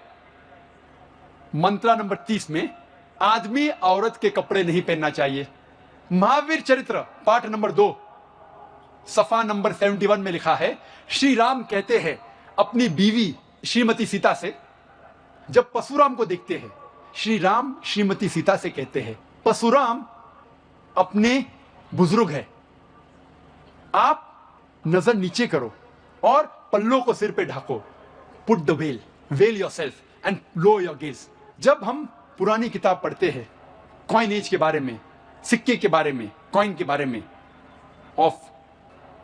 Speaker 1: मंत्रा नंबर 30 में, आदमी औरत के कपड़े नहीं पहनना चाहिए। महावीर चरित्र पाठ नंबर 2 सफा नंबर 71 में लिखा है, श्री राम कहते हैं अपनी बीवी श्रीमती सीता से, जब परशुराम को देखते हैं, श्री राम श्रीमती सीता से कहते हैं, परशुराम अपने बुजुर्ग है, आप नजर नीचे करो और पल्लों को सिर पे ढाको। Put the veil yourself and low your gaze. जब हम पुरानी किताब पढ़ते हैं कॉइन एज के बारे में, सिक्के के बारे में, कॉइन के बारे में ऑफ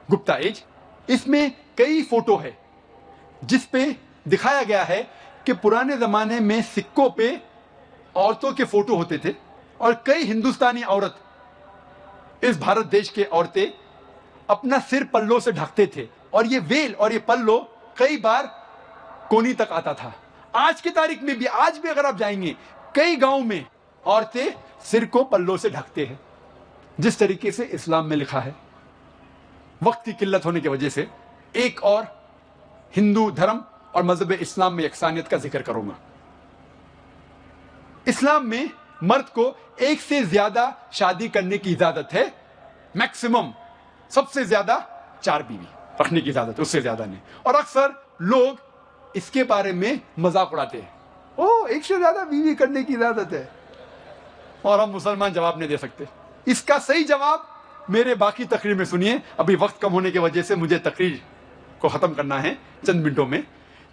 Speaker 1: गुप्ता एज, इसमें कई फोटो है जिस पे दिखाया गया है कि पुराने जमाने में सिक्कों पे औरतों के फोटो होते थे, और कई हिंदुस्तानी औरत, इस भारत देश के औरतें अपना सिर पल्लों से ढकते थे, और ये वेल और ये पल्लो कई बार कोनी तक आता था। आज की तारीख में भी, आज भी अगर आप जाएंगे, कई गांव में औरतें सिर को पल्लों से ढकते हैं, जिस तरीके से इस्लाम में लिखा है। वक्त की किल्लत होने की वजह से एक और हिंदू धर्म और मजहब इस्लाम में यकसानियत का जिक्र करूंगा। इस्लाम में मर्द को एक से ज्यादा शादी करने की इजाजत है, मैक्सिमम سب سے زیادہ 4 بیوی رکھنے کی اجازت ہے، اس سے زیادہ نہیں. اور اکثر لوگ اس کے بارے میں مذاق اڑاتے ہیں، او 1 سے زیادہ بیوی کرنے کی اجازت ہے، اور ہم مسلمان جواب نہیں دے سکتے. اس کا صحیح جواب میرے باقی تقریر میں سنیے. ابھی وقت کم ہونے کی وجہ سے مجھے تقریر کو ختم کرنا ہے چند منٹوں میں.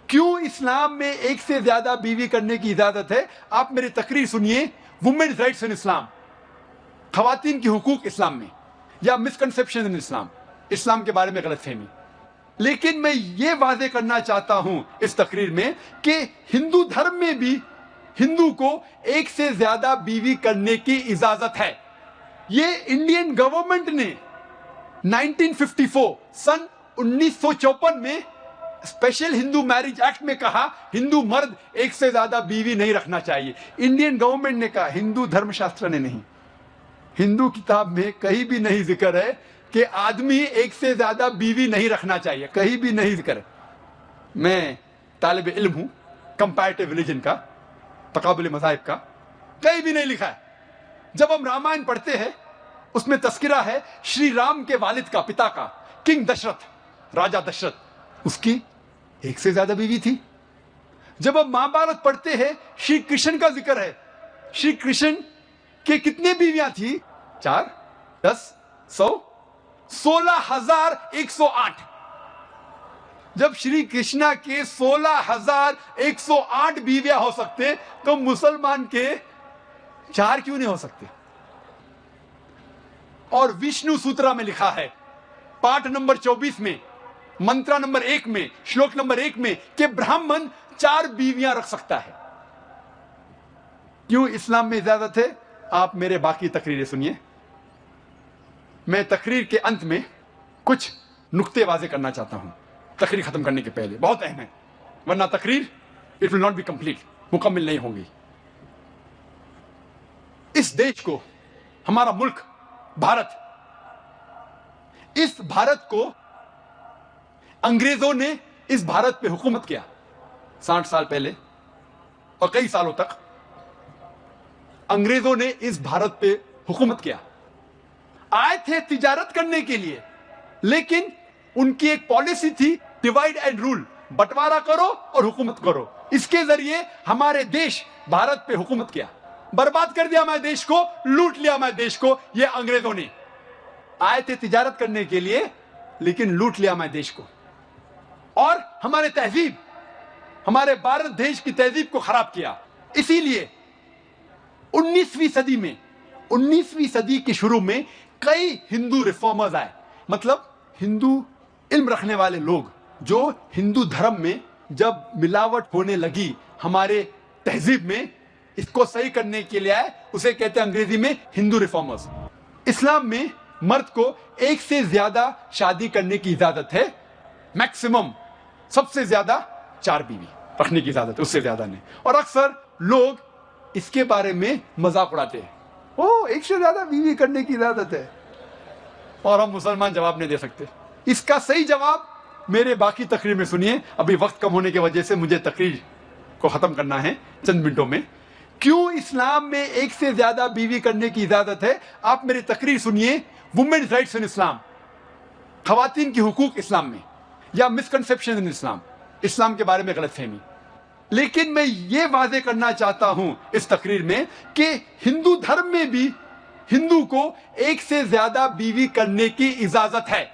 Speaker 1: کیوں اسلام میں 1 سے زیادہ بیوی کرنے کی اجازت ہے؟ آپ میری تقریر سنیے. وومنز رائٹس ان اسلام، خواتین کی حقوق اسلام میں، یا مسکنسیپشن ان اسلام، اسلام کے بارے میں غلط فہمی. لیکن میں یہ واضح کرنا چاہتا ہوں اس تقریر میں کہ ہندو دھرم میں بھی ہندو کو 1 سے زیادہ بیوی کرنے کی اجازت ہے. یہ انڈین گورنمنٹ نے 1954 سن 1954 میں اسپیشل ہندو میرج ایکٹ میں کہا ہندو مرد 1 سے زیادہ بیوی نہیں رکھنا چاہیے. انڈین گورنمنٹ نے کہا، ہندو دھرم شاستر نے نہیں. ہندو کتاب میں کہیں بھی نہیں ذکر ہے کہ آدمی 1 سے زیادہ بیوی نہیں رکھنا چاہیے، کہیں بھی نہیں ذکر ہے. میں طالب علم ہوں کمپیریٹیو ریلیجن کا، تقابل مذاہب کا، کہیں بھی نہیں لکھا ہے. جب ہم رامائن پڑھتے ہیں اس میں تذکرہ ہے شری رام کے والد کا، پتا کا، کنگ دشرتھ، راجہ دشرتھ، اس کی 1 سے زیادہ بیوی تھی. جب ہم مہابھارت پڑھتے ہیں شری کرشن کا ذکر ہے. شری کرشن کے کتنے بیویاں تھی؟ 4، 10، 100، 16,108. جب شری کرشنا کے 16,108 بیویاں ہو سکتے تو مسلمان کے 4 کیوں نہیں ہو سکتے؟ اور وشنو سوترا میں لکھا ہے پارٹ نمبر 24 میں، منترا نمبر 1 میں، شلوک نمبر 1 میں کہ برہمن 4 بیویاں رکھ سکتا ہے. کیوں اسلام میں اجازت ہے؟ آپ میرے باقی تقریریں سنیے. میں تقریر کے انت میں کچھ نقطے واضح کرنا چاہتا ہوں تقریر ختم کرنے کے پہلے، بہت اہم ہے، ورنہ تقریر it will not be complete, مکمل نہیں ہوگی. اس دیش کو، ہمارا ملک بھارت، اس بھارت کو انگریزوں نے اس بھارت پہ حکومت کیا 60 سال پہلے، اور کئی سالوں تک انگریزوں نے اس بھارت پہ حکومت کیا. آئے تھے تجارت کرنے کے لیے، لیکن ان کی ایک پالیسی تھی ڈیوائڈ اینڈ رول، بٹوارا کرو اور حکومت کرو. اس کے ذریعے ہمارے دیش بھارت پہ حکومت کیا، برباد کر دیا ہمارے دیش کو، لوٹ لیا ہمارے دیش کو. یہ انگریزوں نے آئے تھے تجارت کرنے کے لیے لیکن لوٹ لیا ہمارے دیش کو، اور ہمارے تہذیب، ہمارے بھارت دیش کی تہذیب کو خراب کیا. اسی لیے 19ویں صدی میں، 19ویں صدی کے شروع میں کئی ہندو ریفارمرز آئے، مطلب ہندو علم رکھنے والے لوگ جو ہندو دھرم میں جب ملاوٹ ہونے لگی ہمارے تہذیب میں، اس کو صحیح کرنے کے لیے آئے. اسے کہتے ہیں انگریزی میں ہندو ریفارمرز. اسلام میں مرد کو 1 سے زیادہ شادی کرنے کی اجازت ہے، میکسیمم سب سے زیادہ 4 بیوی رکھنے کی اجازت ہے، اس سے زیادہ نہیں. اور اکثر لوگ اس کے بارے میں مذاق اڑاتے ہیں، او 1 سے زیادہ بیوی کرنے کی اجازت ہے، اور ہم مسلمان جواب نہیں دے سکتے. اس کا صحیح جواب میرے باقی تقریر میں سنیے. ابھی وقت کم ہونے کی وجہ سے مجھے تقریر کو ختم کرنا ہے چند منٹوں میں. کیوں اسلام میں 1 سے زیادہ بیوی کرنے کی اجازت ہے؟ آپ میری تقریر سنیے. وومنز رائٹس ان اسلام، خواتین کی حقوق اسلام میں، یا مسکنسیپشن ان اسلام، اسلام کے بارے میں غلط فہمی. لیکن میں یہ واضح کرنا چاہتا ہوں اس تقریر میں کہ ہندو دھرم میں بھی ہندو کو 1 سے زیادہ بیوی کرنے کی اجازت ہے.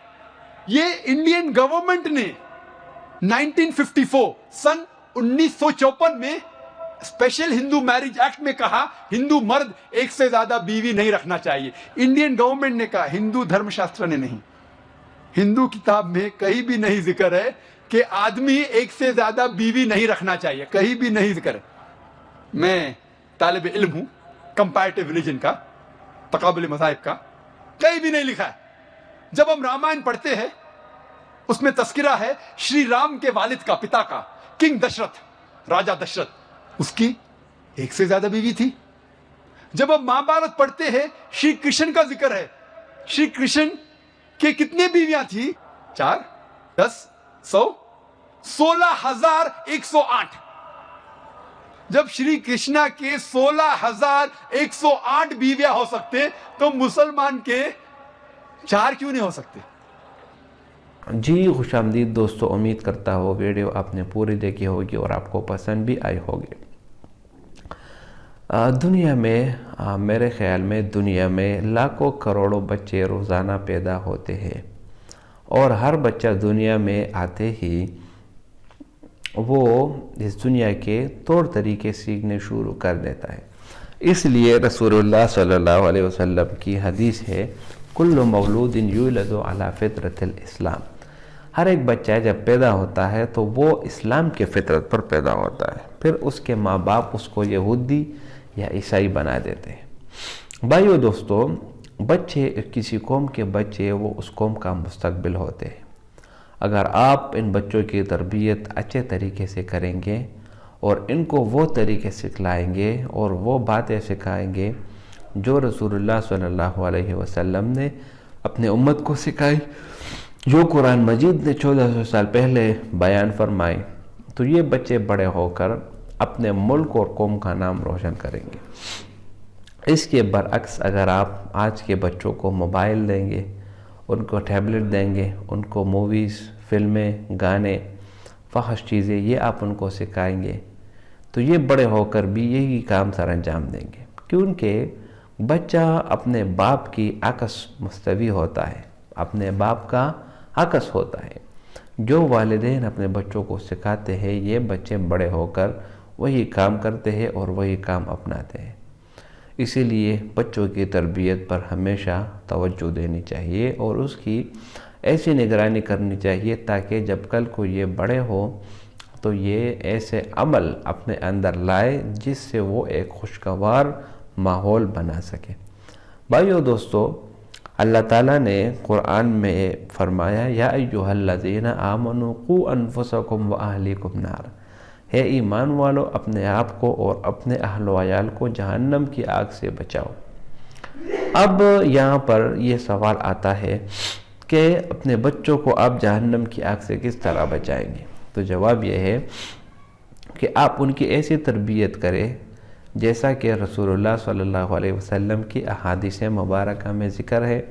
Speaker 1: یہ انڈین گورنمنٹ نے 1954 سن 1954 میں اسپیشل ہندو میرج ایکٹ میں کہا ہندو مرد 1 سے زیادہ بیوی نہیں رکھنا چاہیے. انڈین گورنمنٹ نے کہا، ہندو دھرم شاستر نے نہیں. ہندو کتاب میں کہیں بھی نہیں ذکر ہے کہ آدمی 1 سے زیادہ بیوی نہیں رکھنا چاہیے، کہیں بھی نہیں ذکر ہے. میں طالب علم ہوں کمپیریٹیو ریلیجن کا، تقابل مذاہب کا، کہیں بھی نہیں لکھا ہے. جب ہم رامائن پڑھتے ہیں اس میں تذکرہ ہے شری رام کے والد کا، پتا کا، کنگ دشرتھ، راجہ دشرتھ، اس کی 1 سے زیادہ بیوی تھی. جب ہم مہابھارت پڑھتے ہیں شری کرشن کا ذکر ہے. شری کرشن کے کتنے بیویاں تھی؟ 4، 10، 100، 16,108. جب شری کرشنا کے 16,108 بیویاں ہو سکتے تو مسلمان کے 4 क्यों नहीं हो सकते?
Speaker 2: जी खुश आमदीद दोस्तों, उम्मीद करता हूँ वीडियो आपने पूरी देखी होगी और आपको पसंद भी आई होगी। दुनिया में मेरे ख़्याल में दुनिया में लाखों करोड़ों बच्चे रोज़ाना पैदा होते हैं और हर बच्चा दुनिया में आते ही वो इस दुनिया के तौर तरीके सीखने शुरू कर देता है। इसलिए रसूलुल्लाह सल्लल्लाहु अलैहि वसल्लम की हदीस है, कुल्लु मौलूदिन यूलदु अला फितरतिल इस्लाम। हर एक बच्चा जब पैदा होता है तो वो इस्लाम के फितरत पर पैदा होता है, फिर उसके माँ बाप उसको यहूदी या ईसाई बना देते हैं। भाइयों दोस्तों, बच्चे किसी कौम के बच्चे वो उस कौम का मुस्तकबिल होते हैं। अगर आप इन बच्चों की तरबियत अच्छे तरीके से करेंगे और इनको वो तरीके सिखलाएंगे और वो बातें सिखाएंगे जो रसूलुल्लाह सल्लल्लाहु अलैहि वसल्लम ने अपने उम्मत को सिखाई, जो कुरान मजीद ने 1400 साल पहले बयान फरमाई, तो ये बच्चे बड़े होकर अपने मुल्क और कौम का नाम रोशन करेंगे। इसके बरअक्स अगर आप आज के बच्चों को मोबाइल देंगे, उनको टैबलेट देंगे, उनको मूवीज़, फिल्में, गाने, फहश चीज़ें ये आप उनको सिखाएंगे, तो ये बड़े होकर भी यही काम सर अंजाम देंगे, क्योंकि बच्चा अपने बाप की अक्स मुस्तवी होता है, अपने बाप का अक्स होता है। जो वालिदैन अपने बच्चों को सिखाते हैं, ये बच्चे बड़े होकर वही काम करते हैं और वही काम अपनाते हैं। इसीलिए बच्चों की तरबियत पर हमेशा तवज्जो देनी चाहिए और उसकी ऐसी निगरानी करनी चाहिए ताकि जब कल को ये बड़े हो तो ये ऐसे अमल अपने अंदर लाए जिससे वो एक खुशगवार माहौल बना सके। भाइयों दोस्तों, अल्लाह ताला ने कुरान में फरमाया, या अय्युहल्लज़ीना आमनू क़ू अनफुसकुम व अहलीकुम नार। है ईमान वालों, अपने आप को और अपने अहल व अयाल को जहन्नम की आग से बचाओ। अब यहाँ पर यह सवाल आता है कि अपने बच्चों को आप जहन्नम की आग से किस तरह बचाएंगे? तो जवाब यह है कि आप उनकी ऐसी तरबियत करें जैसा कि रसूलुल्लाह सल्लल्लाहु अलैहि वसल्लम की अहादीस मुबारका में ज़िक्र है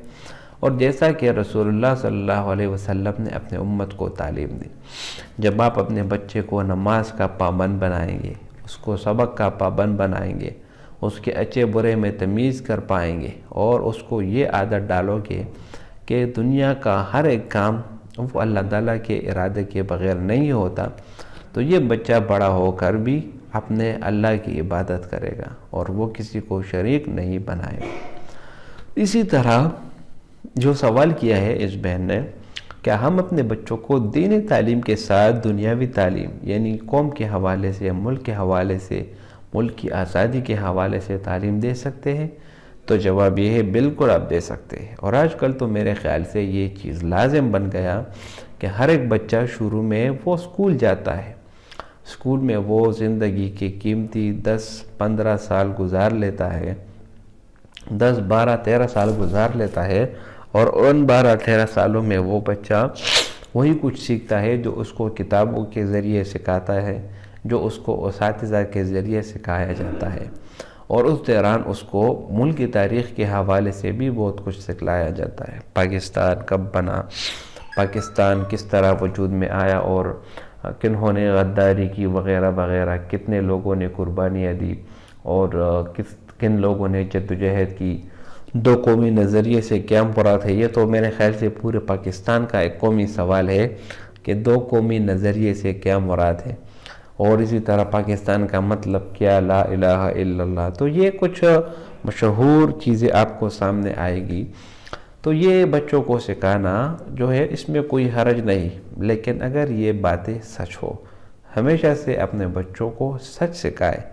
Speaker 2: और जैसा कि रसूलुल्लाह सल्लल्लाहु अलैहि वसल्लम ने अपने उम्मत को तालीम दी। जब आप अपने बच्चे को नमाज का पाबंद बनाएंगे, उसको सबक का पाबंद बनाएंगे, उसके अच्छे बुरे में तमीज़ कर पाएंगे और उसको ये आदत डालोगे कि दुनिया का हर एक काम वो अल्लाह ताला के इरादे के बग़ैर नहीं होता, तो ये बच्चा बड़ा होकर भी अपने अल्लाह की इबादत करेगा और वो किसी को शरीक नहीं बनाएगा। इसी तरह जो सवाल किया है इस बहन ने, क्या हम अपने बच्चों को दीनी तालीम के साथ दुनियावी तालीम यानी कौम के हवाले से, मुल्क के हवाले से, मुल्क की आज़ादी के हवाले से तालीम दे सकते हैं? तो जवाब ये है, बिल्कुल आप दे सकते हैं। और आजकल तो मेरे ख़्याल से ये चीज़ लाजिम बन गया कि हर एक बच्चा शुरू में वो स्कूल जाता है, स्कूल में वो ज़िंदगी के कीमती 10-15 साल गुजार लेता है, 10, 12, 13 साल गुजार लेता है और उन 12-13 सालों में वो बच्चा वही कुछ सीखता है जो उसको किताबों के ज़रिए सिखाता है, जो उसको उसातिज़ा के ज़रिए सिखाया जाता है और उस दौरान उसको मुल्क की तारीख़ के हवाले से भी बहुत कुछ सिखलाया जाता है। पाकिस्तान कब बना, पाकिस्तान किस तरह वजूद में आया और किन्होंने गद्दारी की वग़ैरह वग़ैरह, कितने लोगों ने कुर्बानियाँ दी और किन लोगों ने जद्दोजहद की, दो कौमी नज़रिए से क्या मुराद है। ये तो मेरे ख़्याल से पूरे पाकिस्तान का एक कौमी सवाल है कि दो कौमी नज़रिए से क्या मुराद है और इसी तरह पाकिस्तान का मतलब क्या, ला इलाहा इल्लल्लाह। तो ये कुछ मशहूर चीज़ें आपको सामने आएगी। तो ये बच्चों को सिखाना जो है इसमें कोई हर्ज नहीं, लेकिन अगर ये बातें सच हो, हमेशा से अपने बच्चों को सच सिखाए,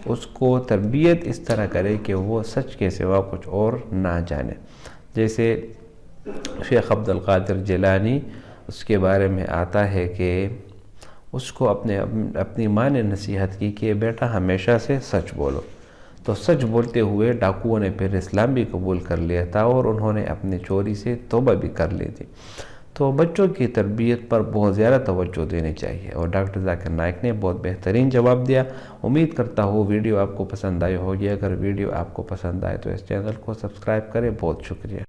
Speaker 2: उसको तरबियत इस तरह करे कि वो सच के सिवा कुछ और ना जाने। जैसे शेख अब्दुल कादिर जिलानी, उसके बारे में आता है कि उसको अपनी माँ ने नसीहत की कि बेटा हमेशा से सच बोलो। तो सच बोलते हुए डाकुओं ने फिर इस्लाम भी कबूल कर लिया था और उन्होंने अपनी चोरी से तौबा भी कर ली थी। तो बच्चों की तरबियत पर बहुत ज़्यादा तवज्जो देनी चाहिए और डॉक्टर ज़ाकिर नाइक ने बहुत बेहतरीन जवाब दिया। उम्मीद करता हूँ वीडियो आपको पसंद आई होगी। अगर वीडियो आपको पसंद आए तो इस चैनल को सब्सक्राइब करें। बहुत शुक्रिया।